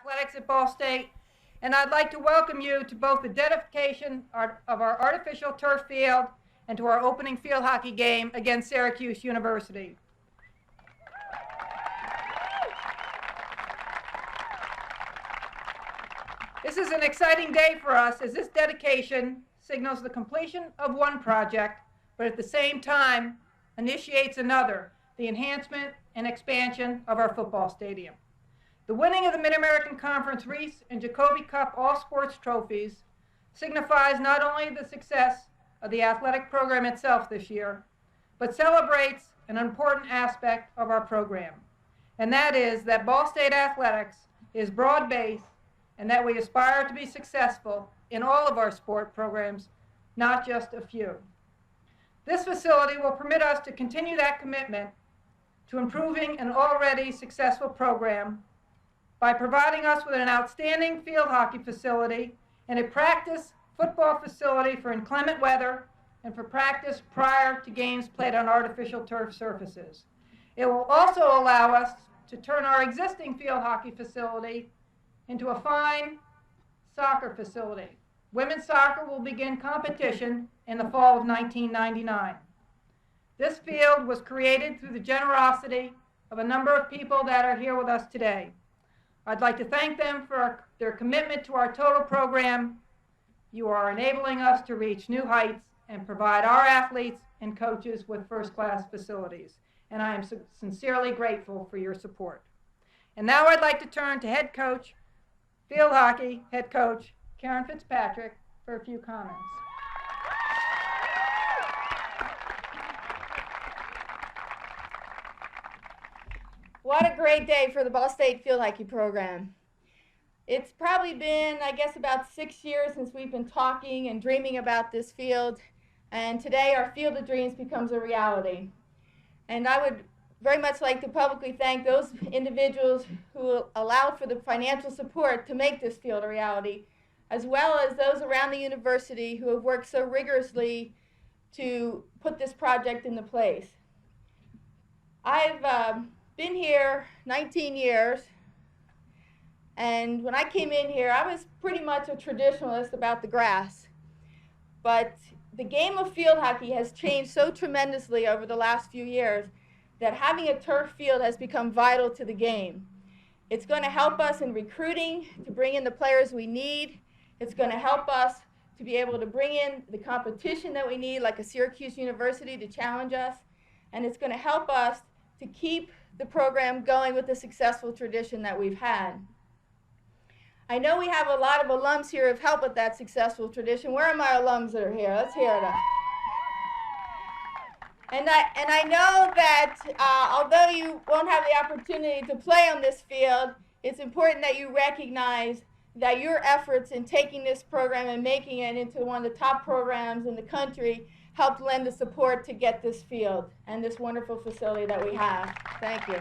athletics at Ball State, and I'd like to welcome you to both the dedication of our artificial turf field and to our opening field hockey game against Syracuse University. This is an exciting day for us as this dedication signals the completion of one project, but at the same time initiates another, the enhancement and expansion of our football stadium. The winning of the Mid-American Conference Reese and Jacoby Cup All-Sports trophies signifies not only the success of the athletic program itself this year, but celebrates an important aspect of our program, and that is that Ball State athletics is broad-based and that we aspire to be successful in all of our sport programs, not just a few. This facility will permit us to continue that commitment to improving an already successful program by providing us with an outstanding field hockey facility and a practice football facility for inclement weather and for practice prior to games played on artificial turf surfaces. It will also allow us to turn our existing field hockey facility into a fine soccer facility. Women's soccer will begin competition in the fall of 1999. This field was created through the generosity of a number of people that are here with us today. I'd like to thank them for their commitment to our total program. You are enabling us to reach new heights and provide our athletes and coaches with first-class facilities. And I am sincerely grateful for your support. And now I'd like to turn to head coach, field hockey head coach Karen Fitzpatrick for a few comments. What a great day for the Ball State field hockey program. It's probably been, I guess, about 6 years since we've been talking and dreaming about this field, and today our Field of Dreams becomes a reality. And I would very much like to publicly thank those individuals who allowed for the financial support to make this field a reality, as well as those around the university who have worked so rigorously to put this project into place. I've been here 19 years, and when I came in here, I was pretty much a traditionalist about the grass. But the game of field hockey has changed so tremendously over the last few years that having a turf field has become vital to the game. It's going to help us in recruiting to bring in the players we need. It's going to help us to be able to bring in the competition that we need, like a Syracuse University, to challenge us. And it's going to help us to keep the program going with the successful tradition that we've had. I know we have a lot of alums here who have helped with that successful tradition. Where are my alums that are here? Let's hear it up. And I know that although you won't have the opportunity to play on this field, it's important that you recognize that your efforts in taking this program and making it into one of the top programs in the country helped lend the support to get this field and this wonderful facility that we have. Thank you.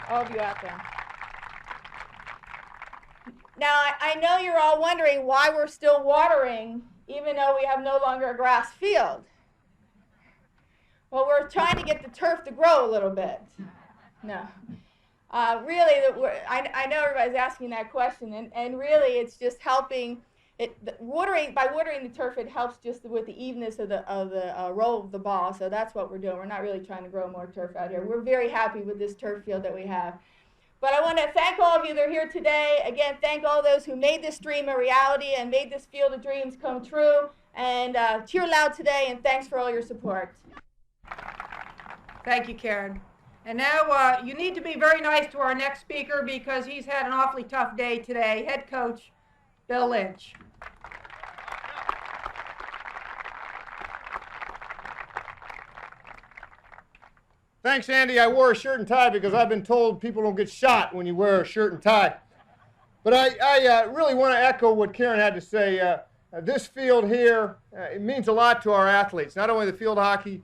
All of you out there. Now, I know you're all wondering why we're still watering even though we have no longer a grass field. Well, we're trying to get the turf to grow a little bit. No. Really, I know everybody's asking that question, and really it's just helping. By watering the turf, it helps just with the evenness of the roll of the ball. So that's what we're doing. We're not really trying to grow more turf out here. We're very happy with this turf field that we have. But I want to thank all of you that are here today. Again, thank all those who made this dream a reality and made this Field of Dreams come true. And cheer loud today, and thanks for all your support. Thank you, Karen. And now you need to be very nice to our next speaker because he's had an awfully tough day today. Head coach Bill Lynch. Thanks, Andy. I wore a shirt and tie because I've been told people don't get shot when you wear a shirt and tie. But I really want to echo what Karen had to say. This field here, it means a lot to our athletes, not only the field hockey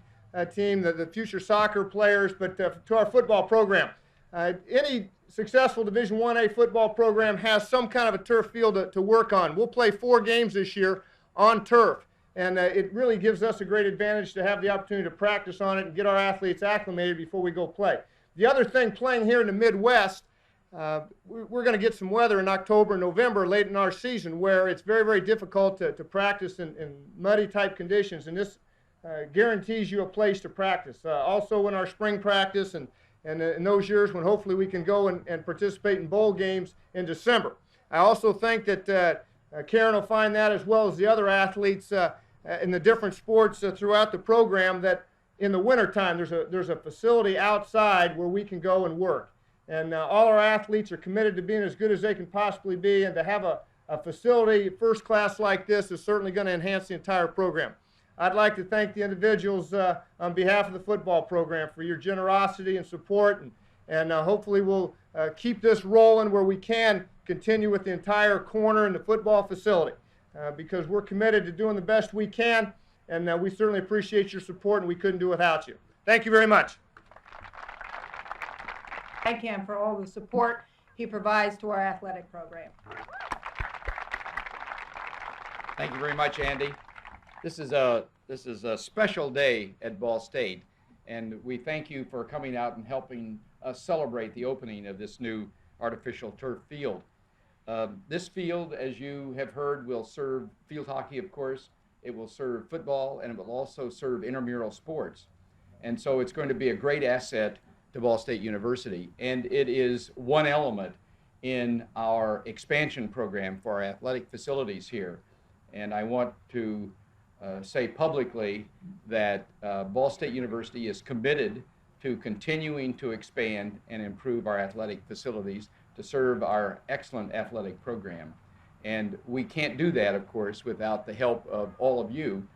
team, the future soccer players, but to our football program. Any successful Division 1A football program has some kind of a turf field to work on. We'll play 4 games this year on turf. And it really gives us a great advantage to have the opportunity to practice on it and get our athletes acclimated before we go play. The other thing, playing here in the Midwest, we're going to get some weather in October and November late in our season where it's very, very difficult to practice in muddy type conditions, and this guarantees you a place to practice. Also in our spring practice and in those years when hopefully we can go and participate in bowl games in December. I also think that Karen will find that, as well as the other athletes in the different sports throughout the program, that in the wintertime there's a facility outside where we can go and work. And all our athletes are committed to being as good as they can possibly be, and to have a facility first class like this is certainly going to enhance the entire program. I'd like to thank the individuals on behalf of the football program for your generosity and support, and hopefully we'll keep this rolling where we can continue with the entire corner and the football facility because we're committed to doing the best we can, and we certainly appreciate your support, and we couldn't do without you. Thank you very much. Thank him for all the support he provides to our athletic program. Thank you very much, Andy. This is a special day at Ball State, and we thank you for coming out and helping us celebrate the opening of this new artificial turf field. This field, as you have heard, will serve field hockey, of course. It will serve football, and it will also serve intramural sports. And so it's going to be a great asset to Ball State University, and it is one element in our expansion program for our athletic facilities here. And I want to say publicly that Ball State University is committed to continuing to expand and improve our athletic facilities to serve our excellent athletic program. And we can't do that, of course, without the help of all of you.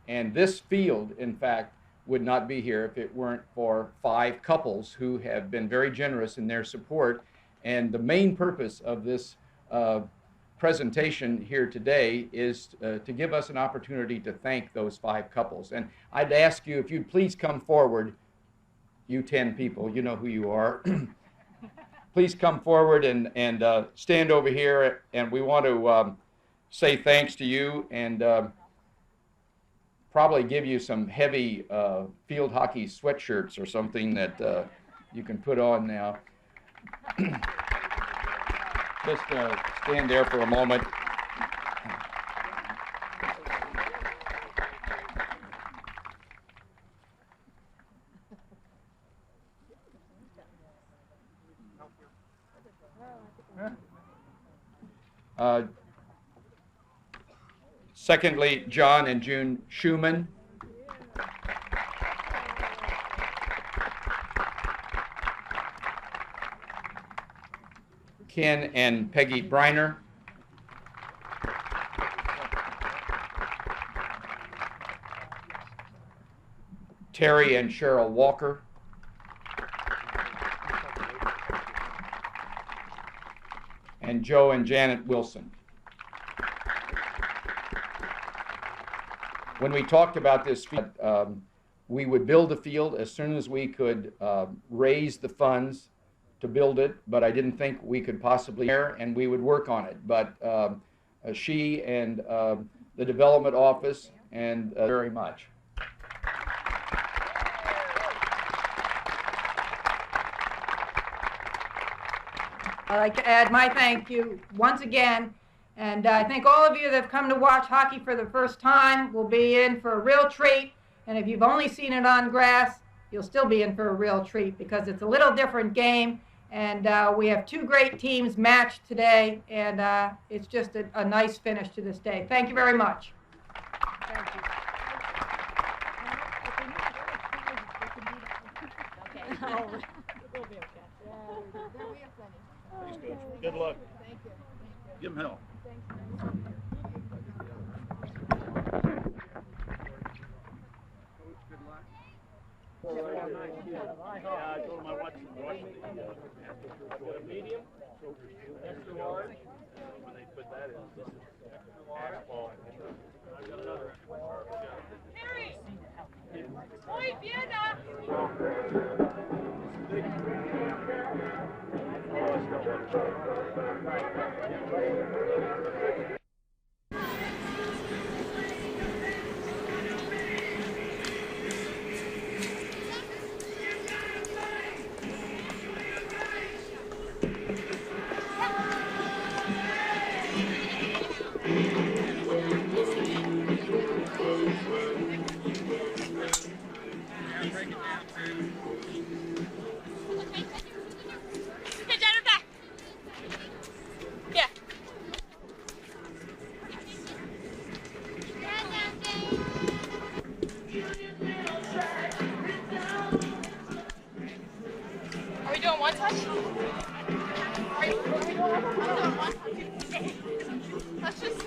And this field, in fact, would not be here if it weren't for 5 couples who have been very generous in their support. And the main purpose of this presentation here today is to give us an opportunity to thank those 5 couples. And I'd ask you if you'd please come forward, you 10 people, you know who you are. Please come forward and stand over here, and we want to say thanks to you and probably give you some heavy field hockey sweatshirts or something that you can put on now. Just stand there for a moment. Secondly, John and June Schumann. Ken and Peggy Briner. Terry and Cheryl Walker. And Joe and Janet Wilson. When we talked about this field, we would build the field as soon as we could raise the funds to build it, but I didn't think we could possibly, and we would work on it. But she and the development office, and very much. I'd like to add my thank you once again, and I think all of you that have come to watch hockey for the first time will be in for a real treat, and if you've only seen it on grass, you'll still be in for a real treat because it's a little different game, and we have 2 great teams matched today, and it's just a nice finish to this day. Thank you very much. Thank you. Good luck. Thank you. Give him hell. Yeah, I told him I watched the medium, extra large. When they put that in, this is asphalt. I've got another extra large. Harry! Oi, Vienna! Let's just...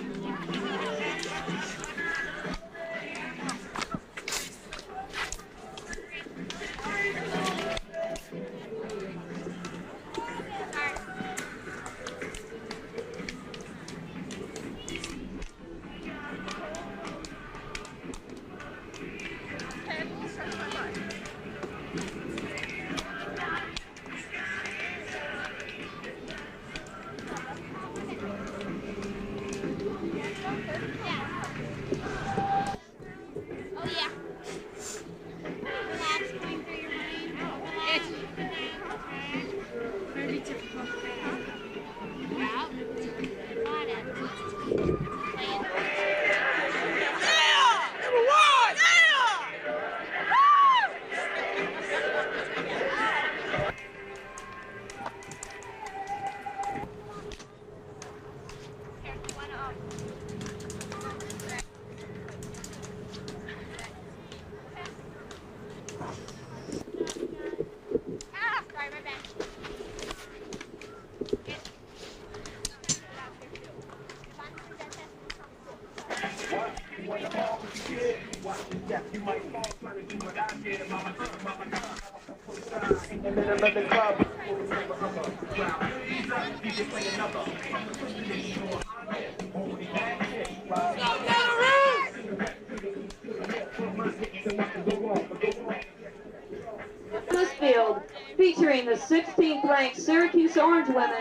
This field featuring the 16th ranked Syracuse Orangemen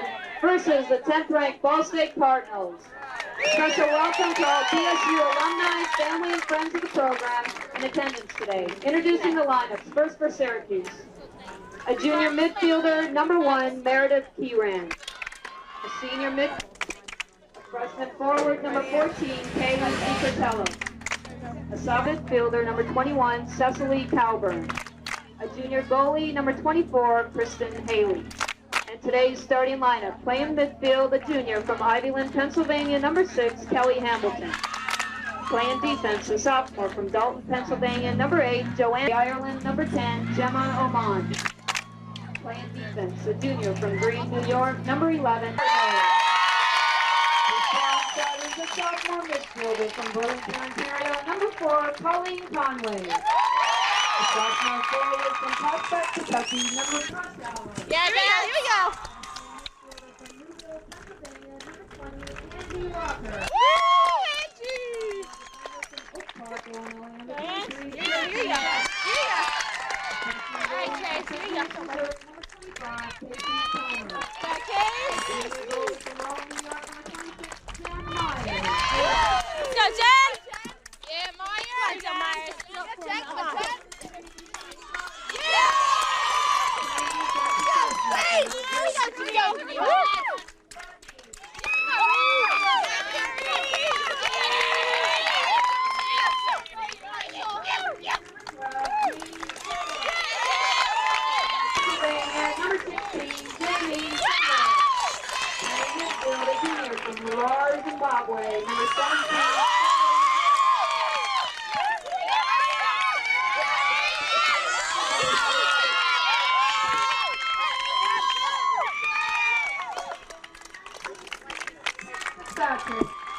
versus the 10th ranked Ball State Cardinals. Special welcome to all BSU alumni, family, and friends of the program in attendance today. Introducing the lineups. First for Syracuse, a junior midfielder, number 1, Meredith Keyran. A senior mid, a freshman forward, number 14, Kaylin DiCartello. A sub midfielder, number 21, Cecily Calburn. A junior goalie, number 24, Kristen Haley. And today's starting lineup, playing midfield, a junior from Ivyland, Pennsylvania, number 6, Kelly Hamilton. Playing defense, a sophomore from Dalton, Pennsylvania, number 8, Joanne Ireland, number 10, Gemma Oman. Playing defense, a junior from Green, New York, number 11, the sophomore midfielder from Burlington, Ontario, number 4, Colleen Conway. The sophomore forward from Prospect, Kentucky, number 12. Yeah, here we go. Angie Walker. Woo, Angie! Here you go. All right, Chase, here you go. Let's go, Jen! Yeah, Meyer! Let's go, Meyer. Jen, come on. Yeah! Hey, here we go. Number 16, Jamie. Midfield, a junior from Harare, Zimbabwe. Number 17.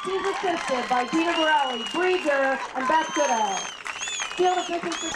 He's assisted by Gina Borelli, Brieger, and Beth Goodell. Field officials for...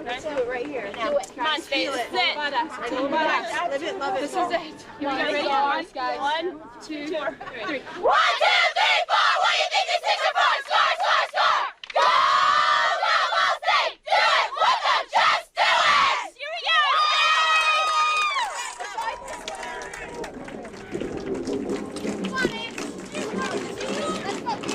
Let's do it right here. Come on, Space. This is it. Live it, love it. This is it. Here we go. Ready? On, guys. 1, 2, 3. 1, 2, 3, 4. What do you think the six are for? Score, score, score. Go, go, Ball State. Do it with them. Just do it. Here we go. Come on, Abe. Let's go.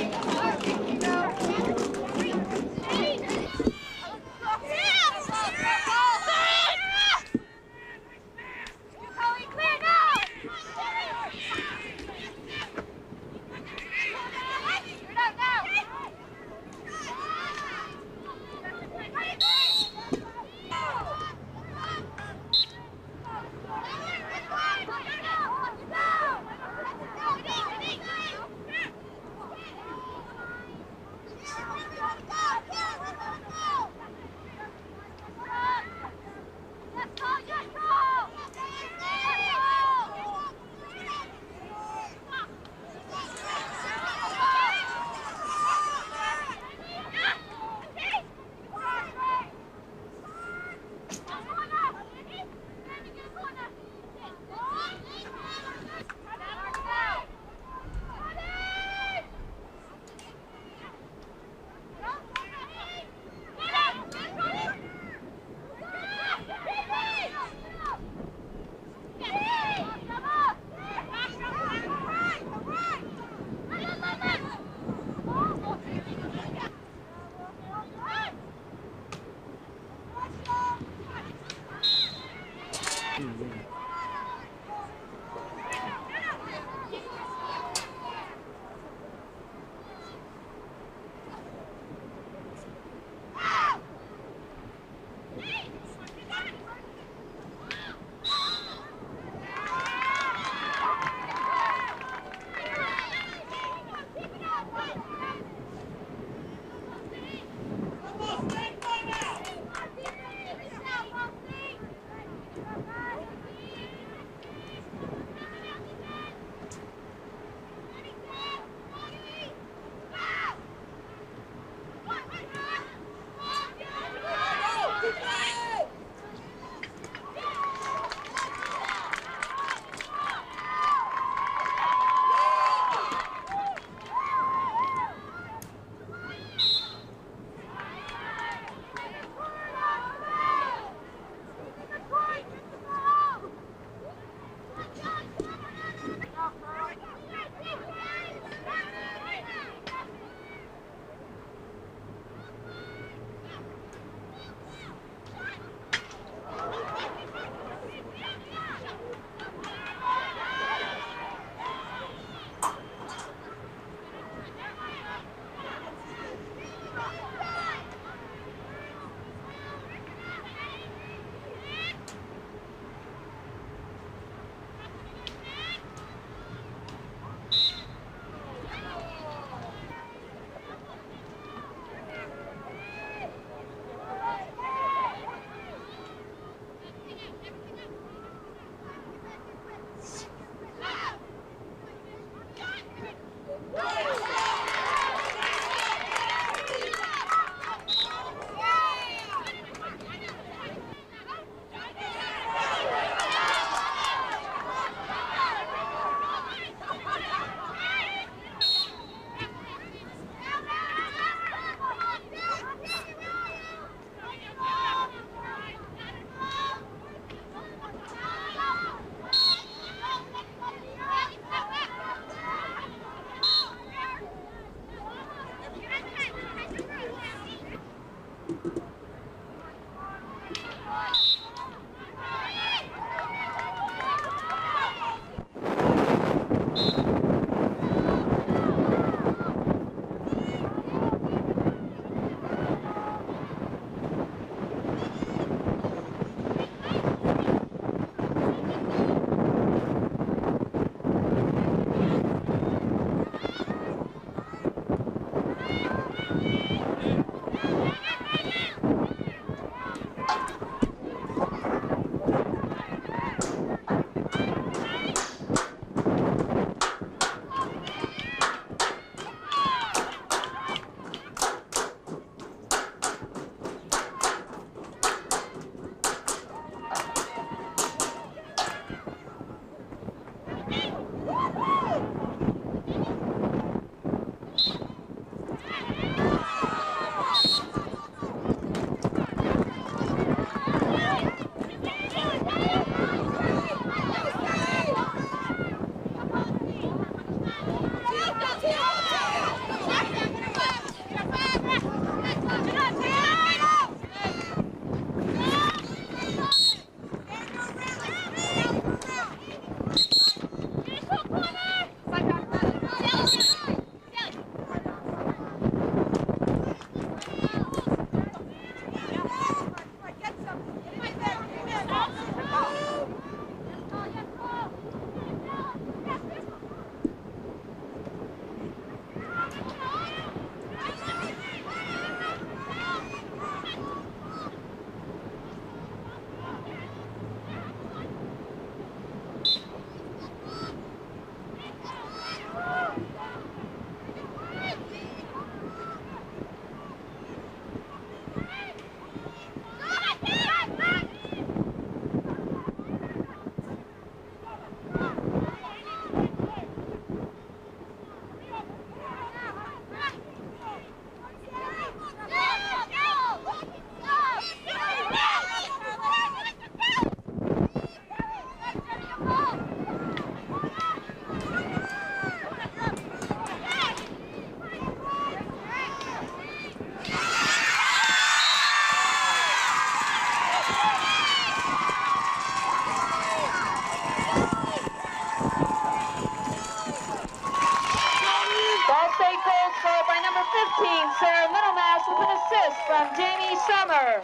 welcome Jamie Summer.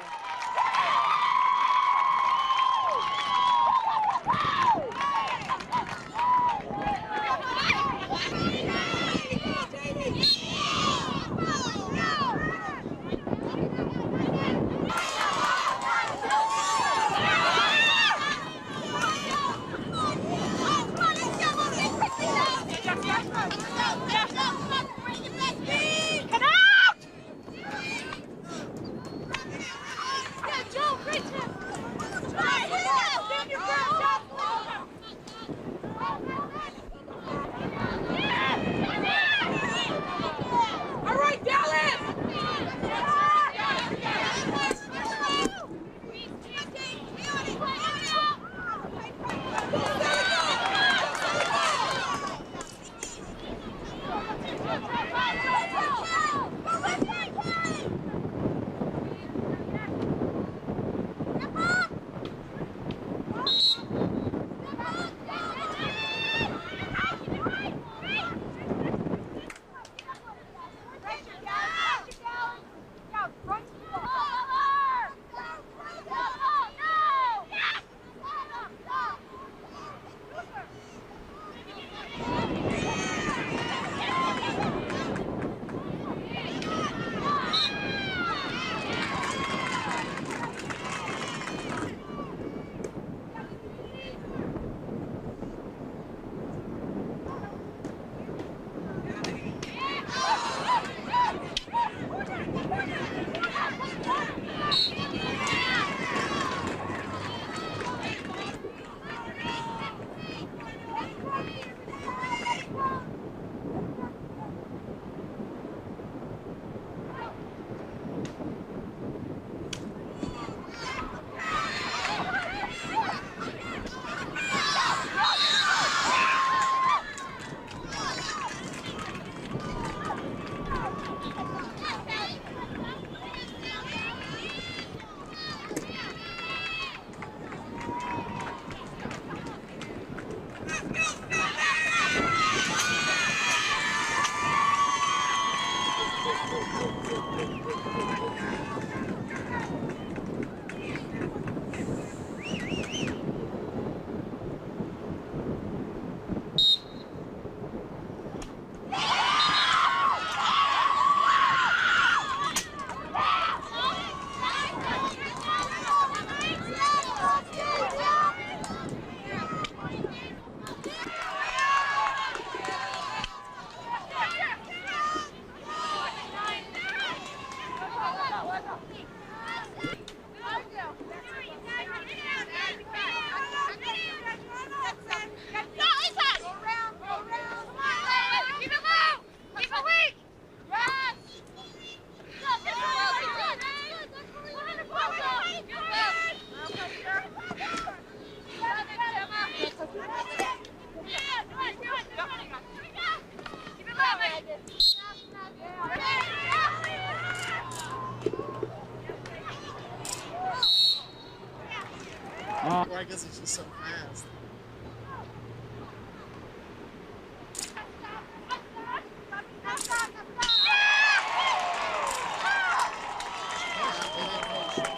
Or I guess it's just so fast.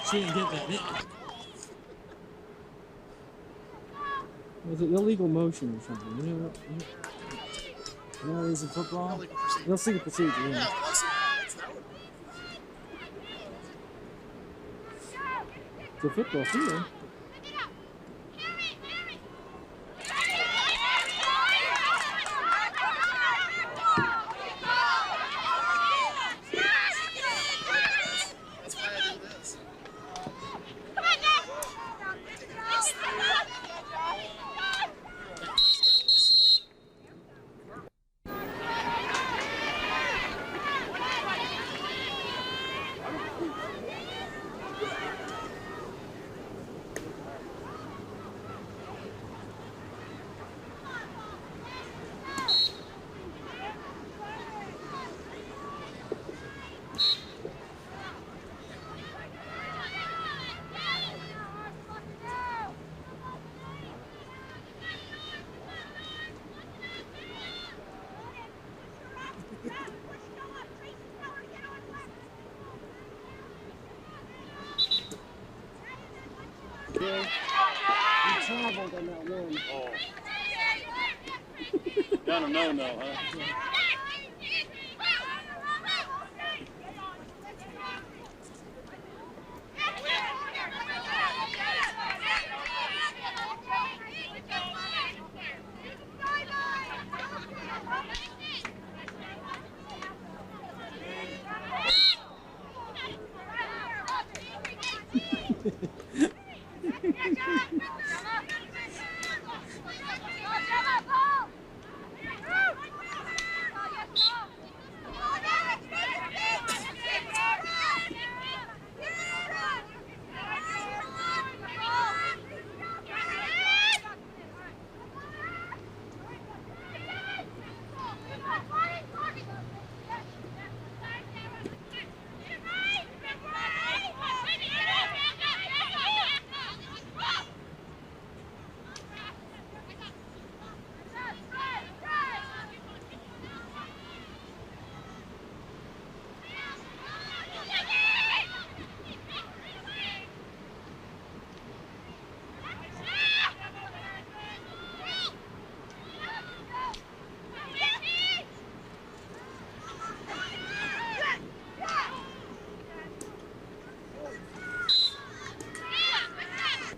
She didn't get that. Was it illegal motion or something? You know what it is in football? Let's see the procedure. Yeah. It's a football field. kind of no-no, huh?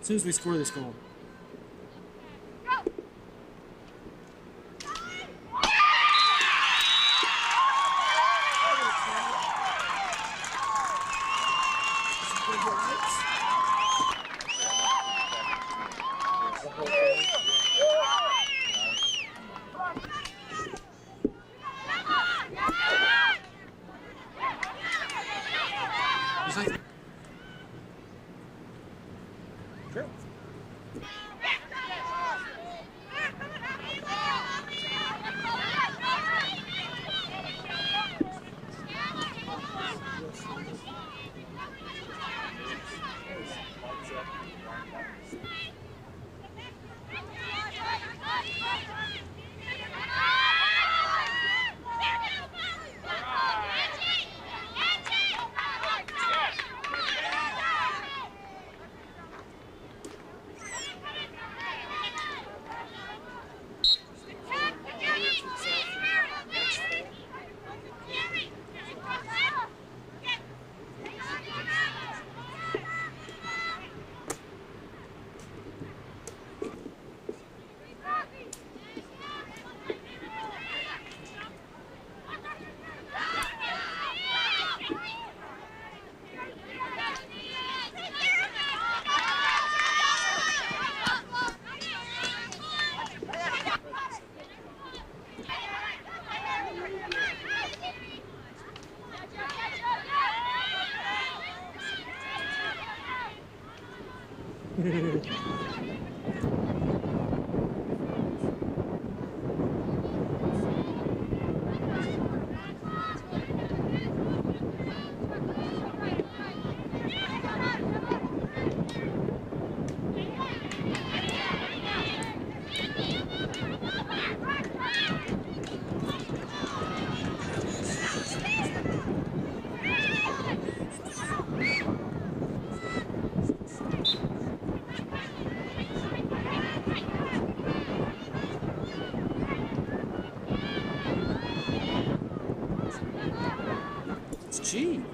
As soon as we score this goal. Gee.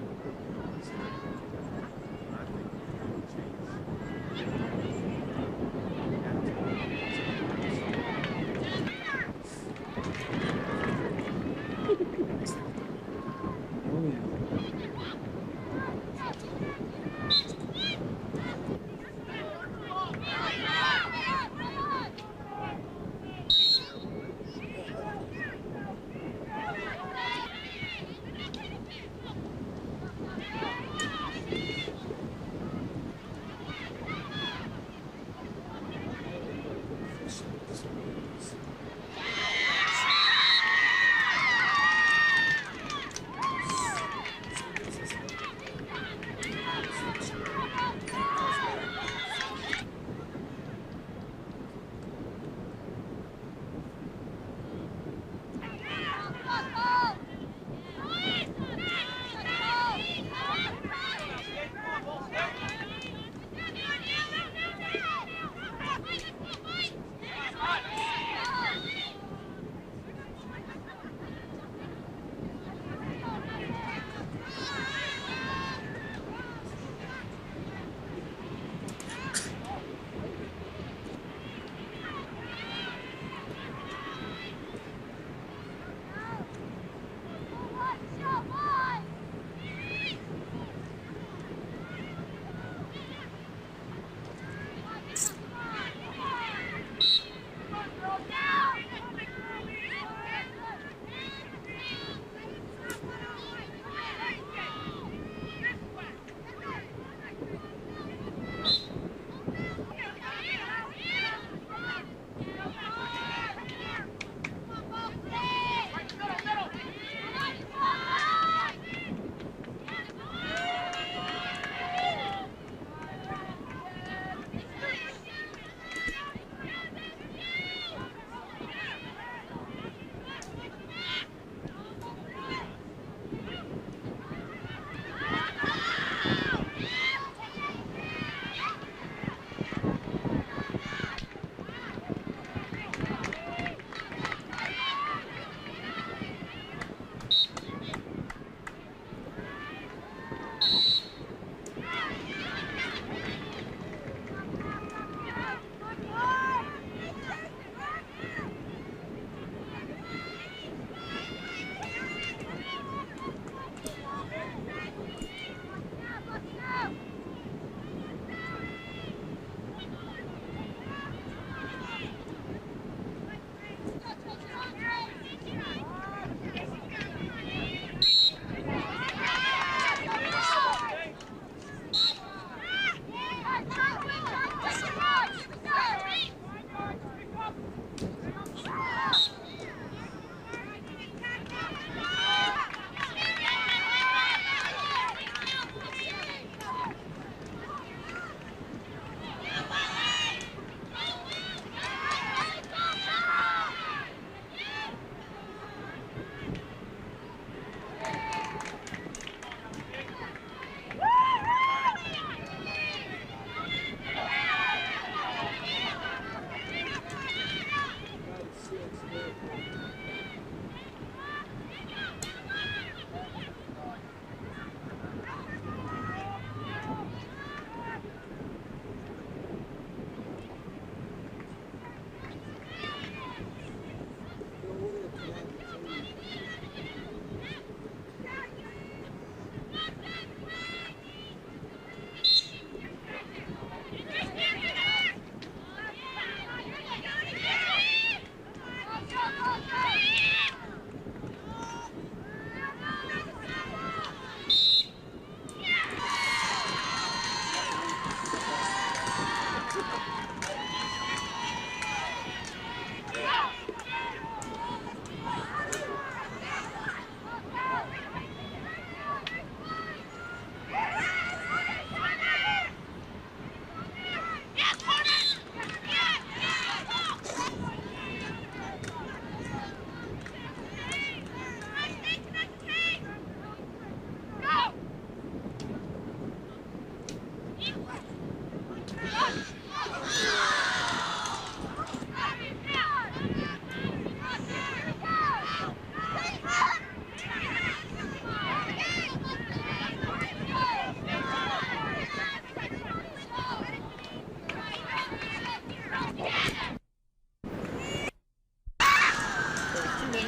Okay.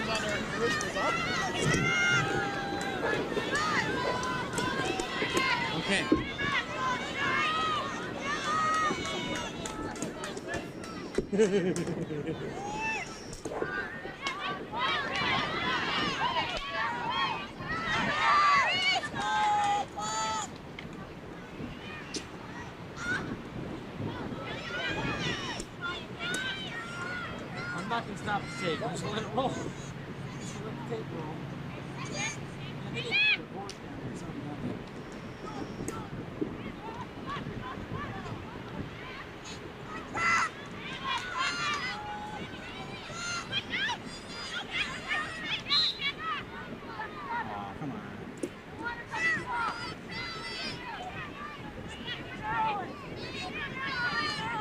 I'm not going to stop the tape. I'm just going to let it roll. Just gonna let the tape roll. And they need to put a board down or something like that. Aw, come on.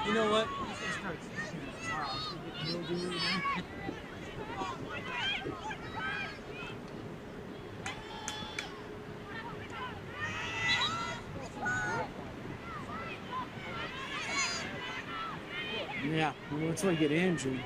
You know what? Let's just start tomorrow. We'll do it again. Yeah, well, that's why you get injured.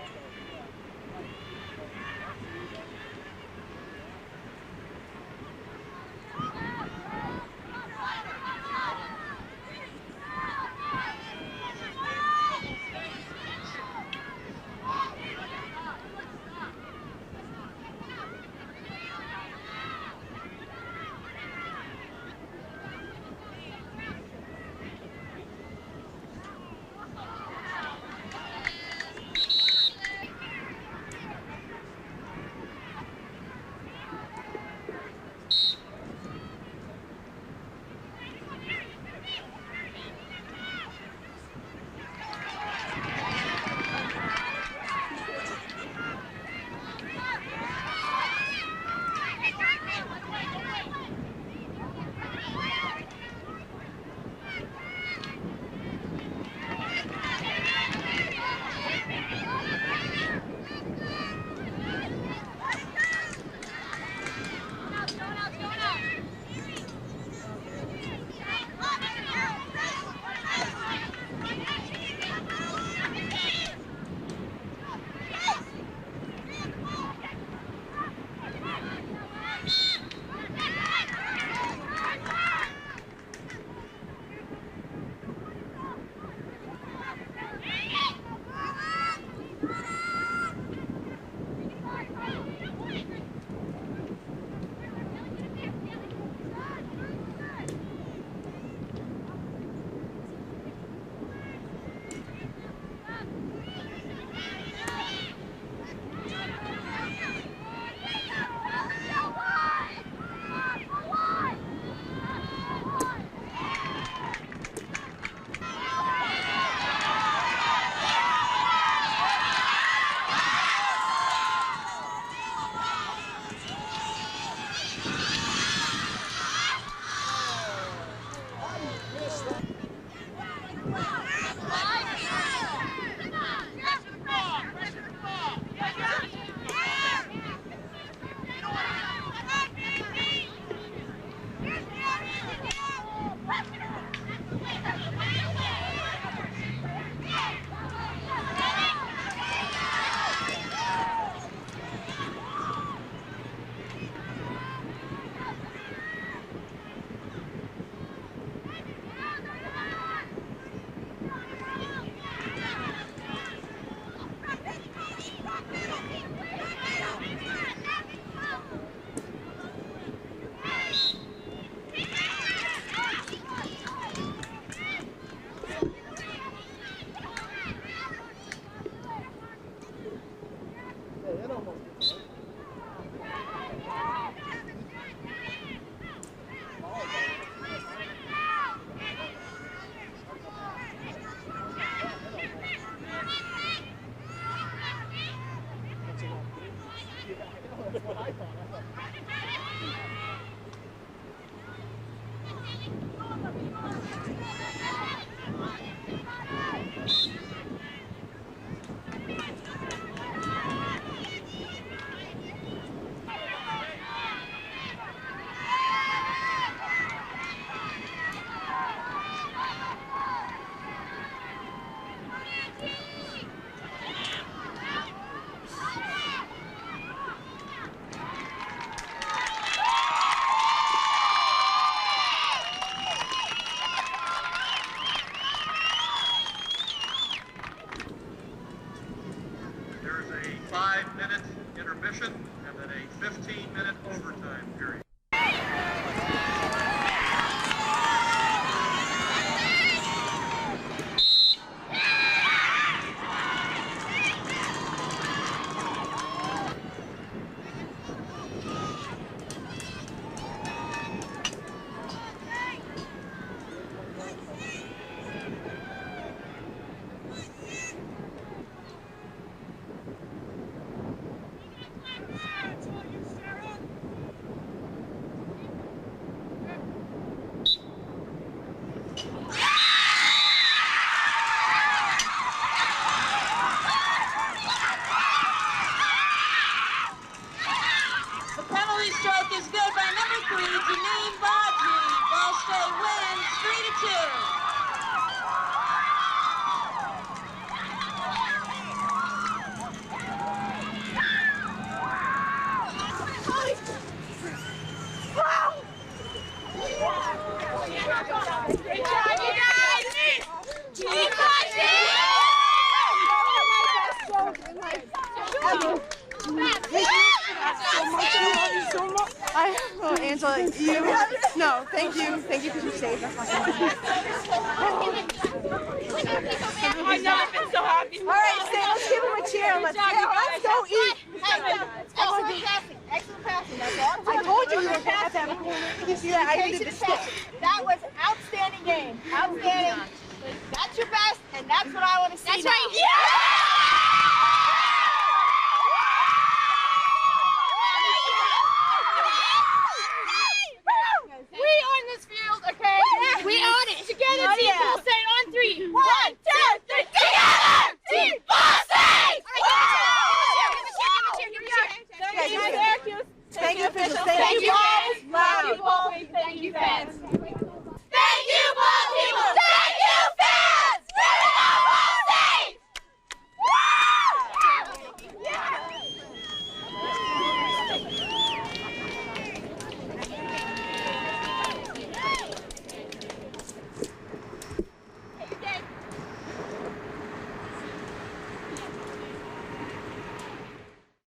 intermission and then a 15-minute overtime period. Angela, no, thank you because you saved us. I've never been so happy. All right, Sam, let's give him a cheer. Let's go eat. Excellent passing. Excellent passing. That's all. I told you we were going to have to have a corner. Did you see that? I needed to stick. That was outstanding game. Outstanding. That's your best, and that's what I want to see. That's right. Yeah!